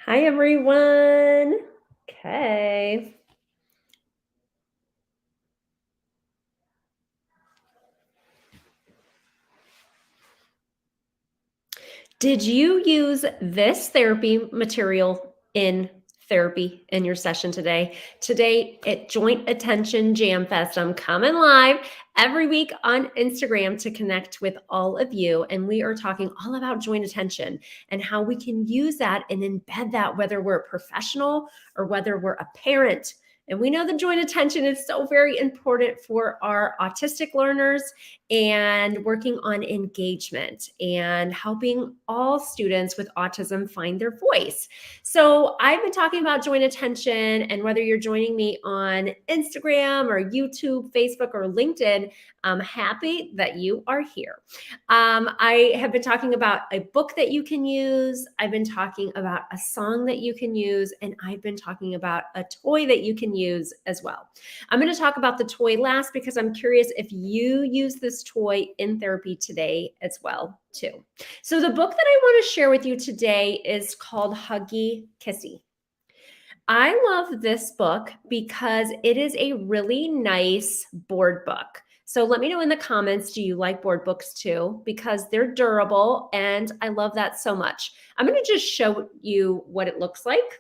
Hi, everyone. Okay. Did you use this therapy material in therapy in your session today? Today at Joint Attention Jamfest, I'm coming live every week on Instagram to connect with all of you. And we are talking all about joint attention and how we can use that and embed that, whether we're a professional or whether we're a parent. And we know that joint attention is so very important for our autistic learners and working on engagement and helping all students with autism find their voice. So, I've been talking about joint attention, and whether you're joining me on Instagram or YouTube, Facebook, or LinkedIn, I'm happy that you are here. I have been talking about a book that you can use, I've been talking about a song that you can use, and I've been talking about a toy that you can use as well. I'm going to talk about the toy last because I'm curious if you use this toy in therapy today as well too. So the book that I want to share with you today is called Huggy Kissy. I love this book because it is a really nice board book. So let me know in the comments, do you like board books too? Because they're durable and I love that so much. I'm going to just show you what it looks like.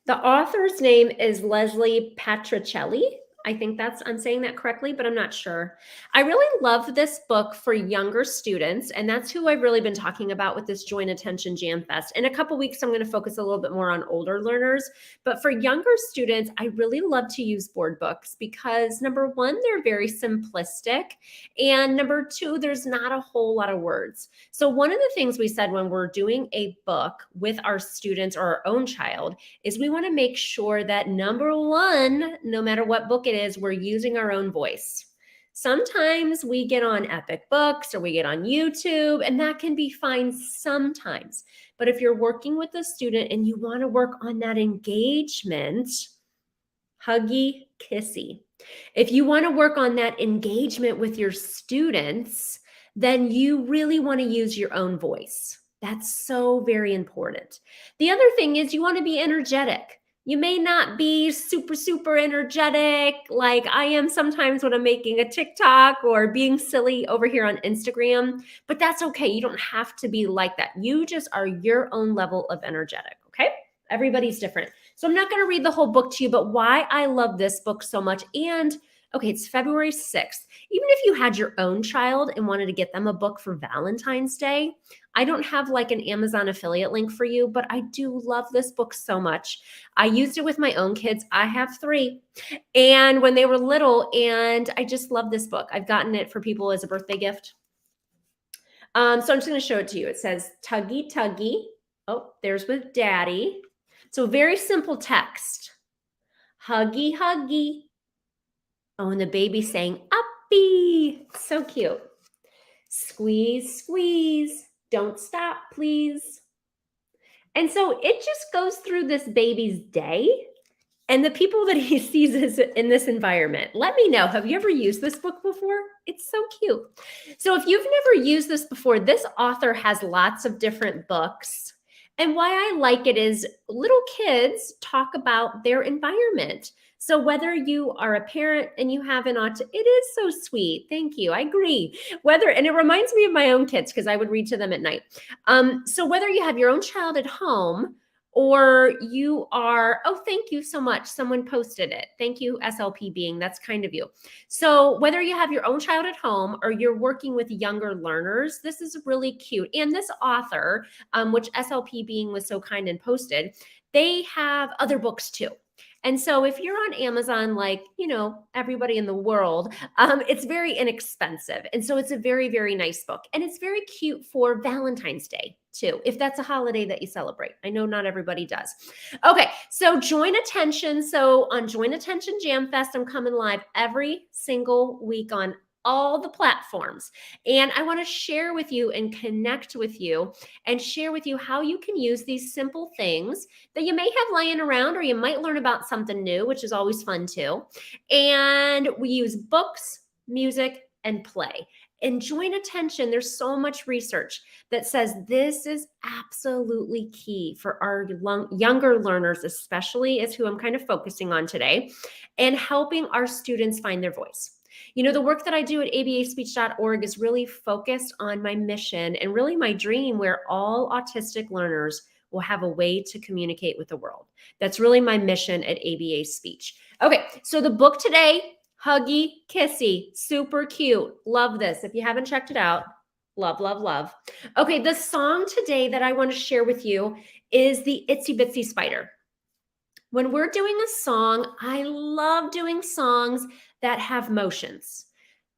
The author's name is Leslie Patricelli. I think I'm saying that correctly, but I'm not sure. I really love this book for younger students, and that's who I've really been talking about with this Joint Attention Jam Fest. In a couple weeks, I'm going to focus a little bit more on older learners, but for younger students, I really love to use board books because number one, they're very simplistic, and number two, there's not a whole lot of words. So one of the things we said when we're doing a book with our students or our own child is we want to make sure that number one, no matter what book it is, we're using our own voice. Sometimes we get on Epic Books or we get on YouTube, and that can be fine sometimes. But if you're working with a student and you want to work on that engagement, Huggy Kissy. If you want to work on that engagement with your students, then you really want to use your own voice. That's so very important. The other thing is you want to be energetic. You may not be super, super energetic like I am sometimes when I'm making a TikTok or being silly over here on Instagram, but that's okay. You don't have to be like that. You just are your own level of energetic, okay? Everybody's different. So I'm not going to read the whole book to you, but why I love this book so much. And okay, it's February 6th. Even if you had your own child and wanted to get them a book for Valentine's Day, I don't have like an Amazon affiliate link for you, but I do love this book so much. I used it with my own kids. I have 3. And when they were little, and I just love this book. I've gotten it for people as a birthday gift. So I'm just going to show it to you. It says Tuggy Tuggy. Oh, there's with Daddy. So very simple text. Huggy Huggy. Oh, and the baby saying uppy. So cute. Squeeze, squeeze. Don't stop, please. And so it just goes through this baby's day and the people that he sees in this environment. Let me know. Have you ever used this book before? It's so cute. So if you've never used this before, this author has lots of different books. And why I like it is little kids talk about their environment. So whether you are a parent and you have an autism, it is so sweet. Thank you. I agree. And it reminds me of my own kids because I would read to them at night. So whether you have your own child at home or you are, oh, thank you so much. Someone posted it. Thank you, SLP being, that's kind of you. So whether you have your own child at home or you're working with younger learners, this is really cute. And this author, which SLP being was so kind and posted, they have other books too. And so if you're on Amazon, like, everybody in the world, it's very inexpensive. And so it's a very, very nice book. And it's very cute for Valentine's Day too, if that's a holiday that you celebrate. I know not everybody does. Okay, so Joint Attention. So on Joint Attention Jam Fest, I'm coming live every single week on all the platforms. And I want to share with you and connect with you and share with you how you can use these simple things that you may have laying around, or you might learn about something new, which is always fun too. And we use books, music, and play. And joint attention, there's so much research that says this is absolutely key for our younger learners, especially is who I'm kind of focusing on today, and helping our students find their voice. You know, the work that I do at abaspeech.org is really focused on my mission and really my dream where all autistic learners will have a way to communicate with the world. That's really my mission at ABA Speech. Okay, so the book today, Huggy Kissy, super cute. Love this. If you haven't checked it out, love, love, love. Okay, the song today that I want to share with you is the Itsy Bitsy Spider. When we're doing a song, I love doing songs that have motions.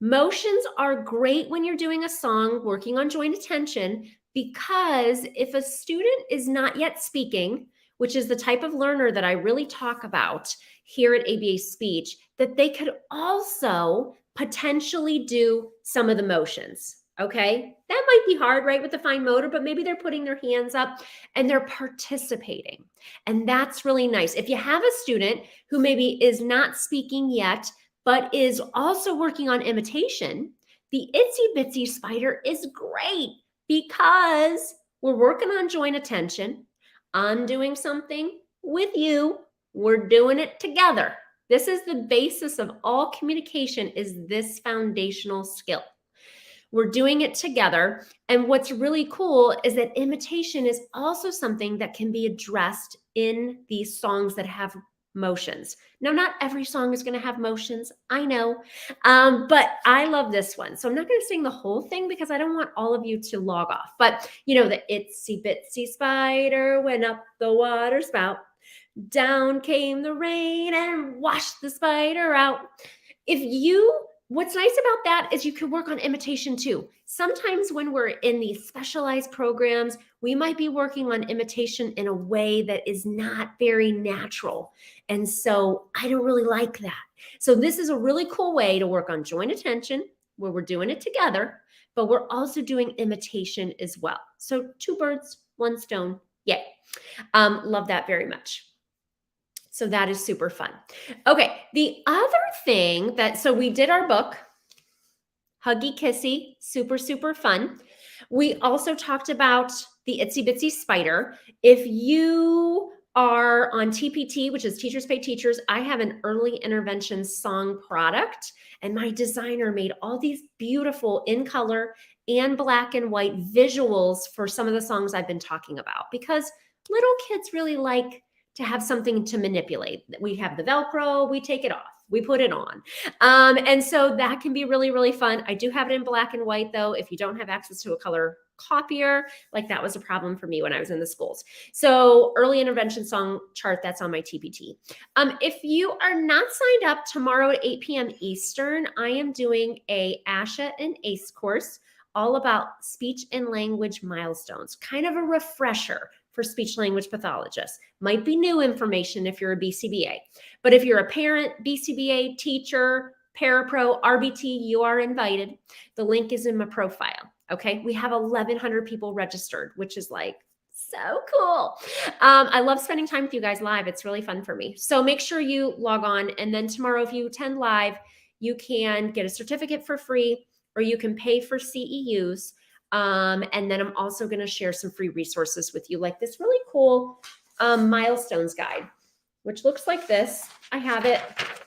Motions are great when you're doing a song working on joint attention because if a student is not yet speaking, which is the type of learner that I really talk about here at ABA Speech, that they could also potentially do some of the motions. Okay, that might be hard, right, with the fine motor, but maybe they're putting their hands up and they're participating. And that's really nice. If you have a student who maybe is not speaking yet, but is also working on imitation, the Itsy Bitsy Spider is great because we're working on joint attention. I'm doing something with you. We're doing it together. This is the basis of all communication, is this foundational skill. We're doing it together. And what's really cool is that imitation is also something that can be addressed in these songs that have motions. Now, not every song is going to have motions, I know, but I love this one. So I'm not going to sing the whole thing because I don't want all of you to log off. But you know, the itsy bitsy spider went up the water spout. Down came the rain and washed the spider out. What's nice about that is you can work on imitation too. Sometimes when we're in these specialized programs, we might be working on imitation in a way that is not very natural. And so I don't really like that. So this is a really cool way to work on joint attention where we're doing it together, but we're also doing imitation as well. So 2 birds, 1 stone. Yay. Love that very much. So that is super fun. Okay, the other thing so we did our book, Huggy Kissy, super, super fun. We also talked about the Itsy Bitsy Spider. If you are on TPT, which is Teachers Pay Teachers, I have an early intervention song product, and my designer made all these beautiful in color and black and white visuals for some of the songs I've been talking about, because little kids really like to have something to manipulate. We have the Velcro, we take it off, we put it on. And so that can be really, really fun. I do have it in black and white though, if you don't have access to a color copier, like that was a problem for me when I was in the schools. So early intervention song chart, that's on my TPT. If you are not signed up, tomorrow at 8 p.m. Eastern, I am doing a ASHA and ACE course all about speech and language milestones, kind of a refresher for speech language pathologists. Might be new information if you're a BCBA, but if you're a parent, BCBA, teacher, parapro, RBT, you are invited. The link is in my profile, okay? We have 1,100 people registered, which is like so cool. I love spending time with you guys live. It's really fun for me. So make sure you log on, and then tomorrow if you attend live, you can get a certificate for free or you can pay for CEUs. And then I'm also going to share some free resources with you, like this really cool milestones guide, which looks like this. I have it,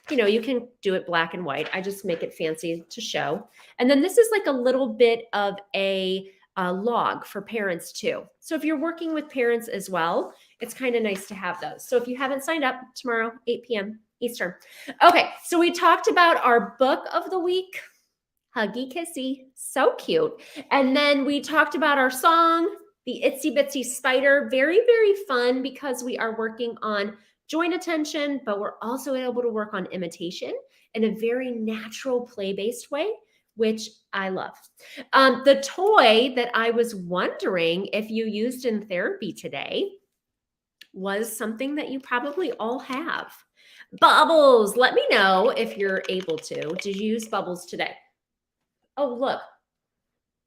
you can do it black and white. I just make it fancy to show. And then this is like a little bit of a log for parents too. So if you're working with parents as well, it's kind of nice to have those. So if you haven't signed up, tomorrow, 8 p.m. Eastern. Okay, so we talked about our book of the week, Huggy Kissy, so cute. And then we talked about our song, the Itsy Bitsy Spider, very, very fun because we are working on joint attention, but we're also able to work on imitation in a very natural play-based way, which I love. The toy that I was wondering if you used in therapy today was something that you probably all have. Bubbles. Let me know if you're able to. Did you use bubbles today? Oh, look.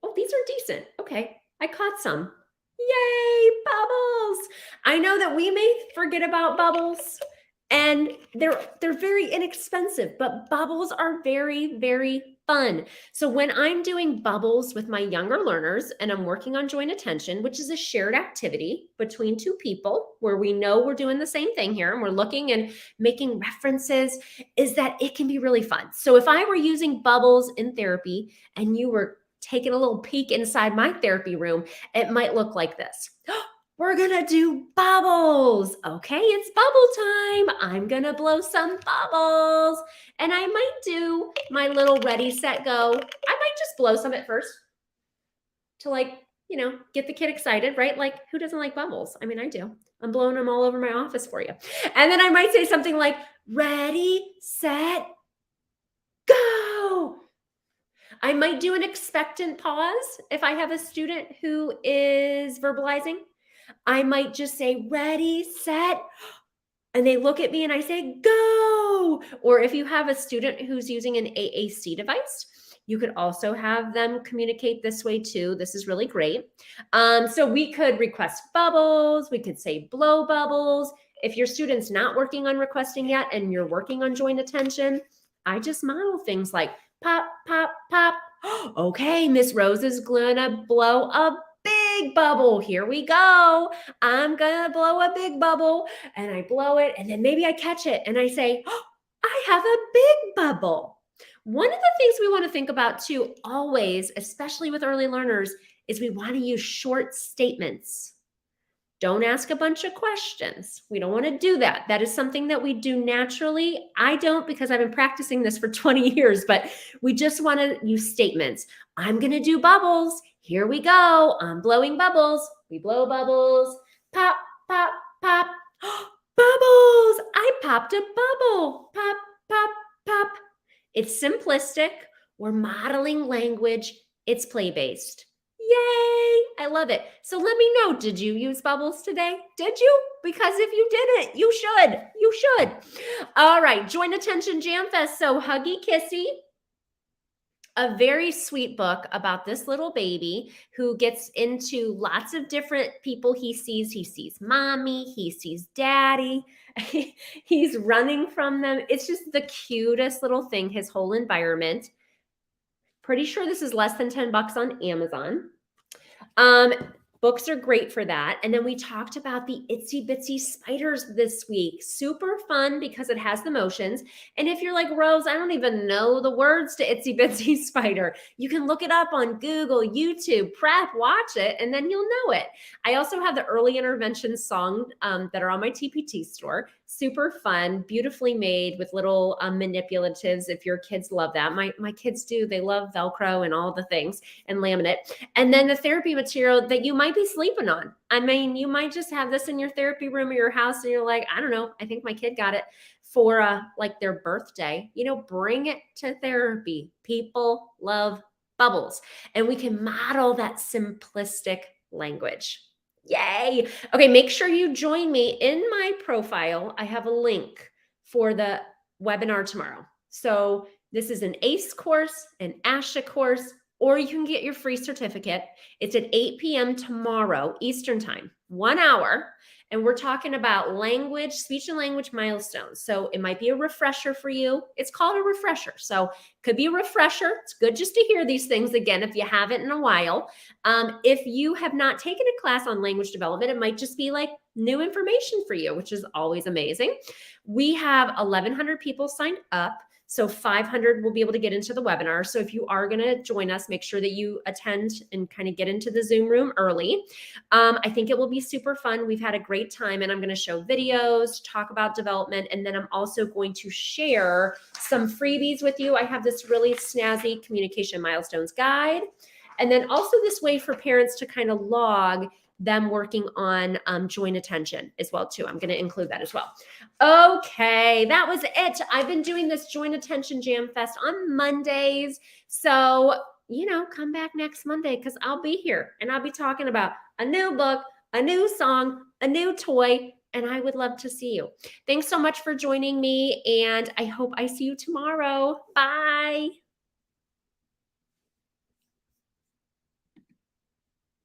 Oh, these are decent. Okay, I caught some. Yay, bubbles. I know that we may forget about bubbles, and they're very inexpensive, but bubbles are very, very fun. So when I'm doing bubbles with my younger learners and I'm working on joint attention, which is a shared activity between two people where we know we're doing the same thing here and we're looking and making references, is that it can be really fun. So if I were using bubbles in therapy and you were taking a little peek inside my therapy room, it might look like this. We're gonna do bubbles. Okay, it's bubble time. I'm gonna blow some bubbles. And I might do my little ready, set, go. I might just blow some at first to like, get the kid excited, right? Like, who doesn't like bubbles? I mean, I do. I'm blowing them all over my office for you. And then I might say something like, ready, set, go. I might do an expectant pause if I have a student who is verbalizing. I might just say, ready, set, and they look at me and I say, go. Or if you have a student who's using an AAC device, you could also have them communicate this way too. This is really great. So we could request bubbles. We could say blow bubbles. If your student's not working on requesting yet and you're working on joint attention, I just model things like pop, pop, pop. Okay, Miss Rose is gonna blow a big bubble. Here we go. I'm gonna blow a big bubble, and I blow it, and then maybe I catch it and I say, oh, I have a big bubble. One of the things we want to think about too, always, especially with early learners, is we want to use short statements. Don't ask a bunch of questions. We don't want to do that. That is something that we do naturally. I don't, because I've been practicing this for 20 years, but we just want to use statements. I'm going to do bubbles. Here we go. I'm blowing bubbles. We blow bubbles. Pop, pop, pop. Bubbles. I popped a bubble. Pop, pop, pop. It's simplistic. We're modeling language. It's play-based. Yay! I love it. So let me know, did you use bubbles today? Did you? Because if you didn't, you should. You should. All right, join Attention Jamfest. So Huggy Kissy, a very sweet book about this little baby who gets into lots of different people he sees. He sees mommy, he sees daddy, he's running from them. It's just the cutest little thing, his whole environment. Pretty sure this is less than $10 on Amazon. Books are great for that. And then we talked about the itsy bitsy spiders this week. Super fun because it has the motions. And if you're like, Rose, I don't even know the words to itsy bitsy spider, you can look it up on Google, YouTube, prep, watch it, and then you'll know it. I also have the early intervention song that are on my TPT store. Super fun, beautifully made with little manipulatives. If your kids love that, my kids do. They love Velcro and all the things and laminate. And then the therapy material that you might be sleeping on. I mean, you might just have this in your therapy room or your house and you're like, I don't know, I think my kid got it for like their birthday. Bring it to therapy. People love bubbles. And we can model that simplistic language. Yay. Okay, make sure you join me in my profile. I have a link for the webinar tomorrow. So this is an ACE course, an ASHA course, or you can get your free certificate. It's at 8 p.m. tomorrow, Eastern time, 1 hour. And we're talking about language, speech and language milestones. So it might be a refresher for you. It's called a refresher. So it could be a refresher. It's good just to hear these things again if you haven't in a while. If you have not taken a class on language development, it might just be like new information for you, which is always amazing. We have 1,100 people signed up. So 500 will be able to get into the webinar. So if you are going to join us, make sure that you attend and kind of get into the Zoom room early. I think it will be super fun. We've had a great time, and I'm going to show videos, talk about development, and then I'm also going to share some freebies with you. I have this really snazzy communication milestones guide, and then also this way for parents to kind of log them working on joint attention as well too. I'm going to include that as well. Okay, that was it. I've been doing this Joint Attention Jam Fest on Mondays. So, come back next Monday because I'll be here and I'll be talking about a new book, a new song, a new toy, and I would love to see you. Thanks so much for joining me, and I hope I see you tomorrow. Bye.